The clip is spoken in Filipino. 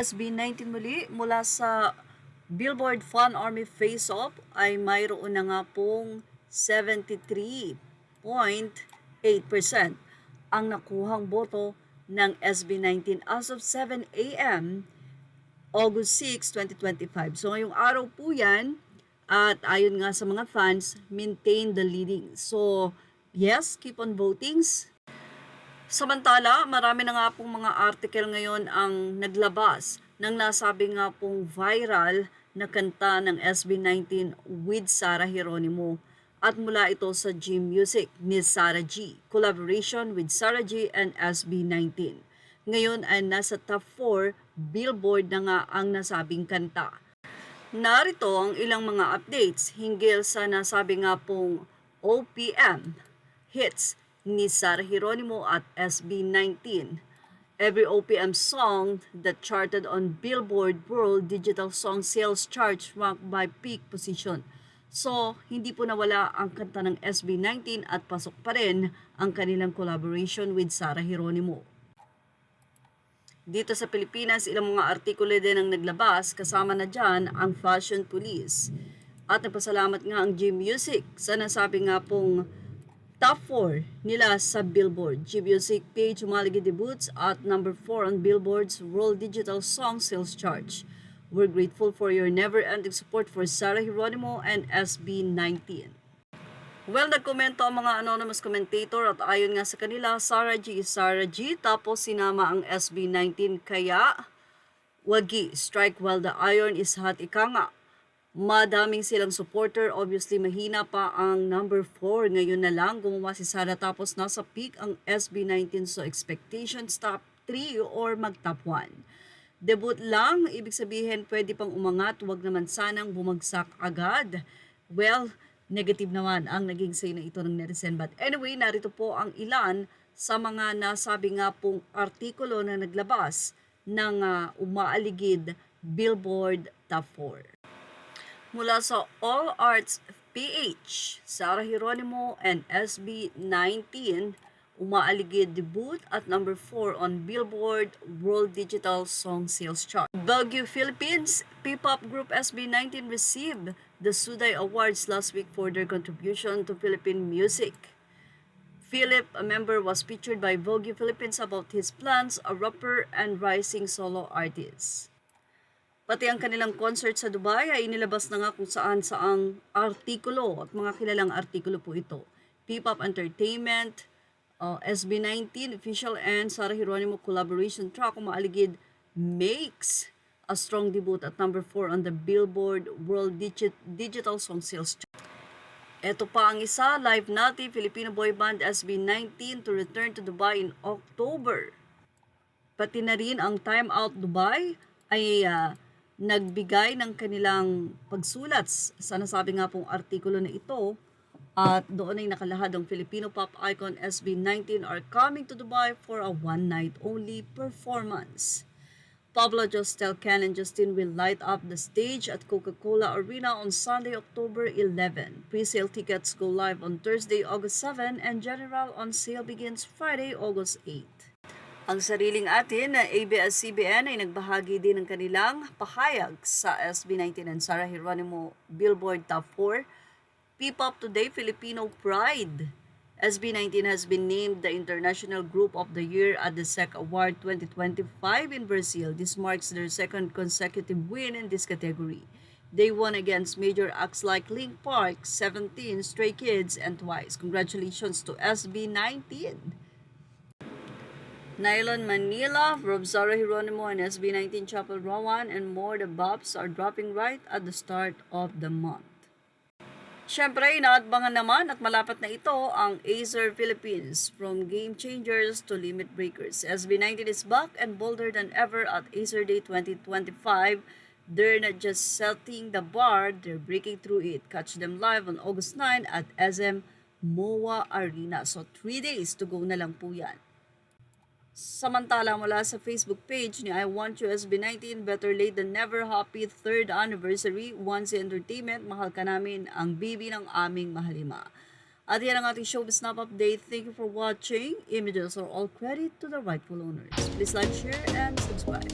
SB19 muli mula sa Billboard Fun Army Face-Off ay mayroon na nga pong 73.8% ang nakuhang boto ng SB19 as of 7 a.m. August 6, 2025. So ngayong araw po yan at ayon nga sa mga fans, maintain the leading. So yes, keep on voting. Samantala, marami na nga pong mga article ngayon ang naglabas ng nasabi nga pong viral na kanta ng SB19 with Sarah Geronimo. At mula ito sa G Music ni Sarah G. Collaboration with Sarah G and SB19. Ngayon ay nasa top 4 Billboard na nga ang nasabing kanta. Narito ang ilang mga updates hinggil sa nasabi nga pong OPM hits ni Sarah Geronimo at SB19. Every OPM song that charted on Billboard World Digital Song Sales Chart ranked by peak position. So, hindi po nawala ang kanta ng SB19 at pasok pa rin ang kanilang collaboration with Sarah Geronimo. Dito sa Pilipinas, ilang mga artikulo din ang naglabas, kasama na dyan ang Fashion Police. At nagpasalamat nga ang G Music sa nasabi nga pong top 4 nila sa Billboard. G Music page umaligid debuts at number 4 on Billboard's World Digital Song Sales Chart. We're grateful for your never-ending support for Sarah Geronimo and SB19. Well, nagkomento ang mga anonymous commentator at ayon nga sa kanila, Sarah G, tapos sinama ang SB19 kaya wagi, strike while the iron is hot, ika nga. Madaming silang supporter, obviously mahina pa ang number 4. Ngayon na lang gumawa si Sarah tapos nasa peak ang SB19, so expectations top 3 or mag top 1. Debut lang, ibig sabihin pwede pang umangat, wag naman sanang bumagsak agad. Well, negative naman ang naging say na ito ng netizen. But anyway, narito po ang ilan sa mga nasabi nga pong artikulo na naglabas ng umaaligid Billboard Top 4. Mula sa All Arts PH, Sarah Geronimo and SB19 umaaligid debut at number 4 on Billboard World Digital Song Sales Chart. Baguio, Philippines, P-pop group SB19 received the Suday Awards last week for their contribution to Philippine music. Philip, a member, was featured by Vogue Philippines about his plans, a rapper and rising solo artist. Pati ang kanilang concert sa Dubai ay inilabas na nga kung saan saang artikulo at mga kilalang artikulo po ito. P-pop Entertainment, SB19 official and Sarah Geronimo collaboration track umaaligid makes a strong debut at number 4 on the Billboard World Digital Song Sales Chart. Ito pa ang isa, Live Nati, Filipino boy band SB19 to return to Dubai in October. Pati na rin ang Time Out Dubai ay nagbigay ng kanilang pagsulat sa nasabi nga pong artikulo na ito at doon ay nakalahad ang Filipino pop icon SB19 are coming to Dubai for a one-night only performance. Pablo Jostel, Ken and Justin will light up the stage at Coca-Cola Arena on Sunday, October 11. Pre-sale tickets go live on Thursday, August 7 and general on sale begins Friday, August 8. Ang sariling atin na ABS-CBN ay nagbahagi din ng kanilang pahayag sa SB19 and Sarah Geronimo Billboard Top 4. P-pop Today Filipino Pride. SB19 has been named the International Group of the Year at the SEC Award 2025 in Brazil. This marks their second consecutive win in this category. They won against major acts like Link Park, 17, Stray Kids, and Twice. Congratulations to SB19. Nylon Manila, from Sarah Geronimo and SB19 Chapel Rowan and more, the bops are dropping right at the start of the month. Siyempre, inaadbangan naman at malapat na ito ang Acer Philippines. From game changers to limit breakers, SB19 is back and bolder than ever at Acer Day 2025. They're not just setting the bar, they're breaking through it. Catch them live on August 9 at SM MOA Arena. So 3 days to go na lang po yan. Samantala, mula sa Facebook page ni I Want You SB19, better late than never, happy 3rd anniversary, Once Entertainment, mahal ka namin, ang bibi ng aming mahalima. At yan ang ating showbiz snap update. Thank you for watching. Images are all credit to the rightful owners. Please like, share, and subscribe.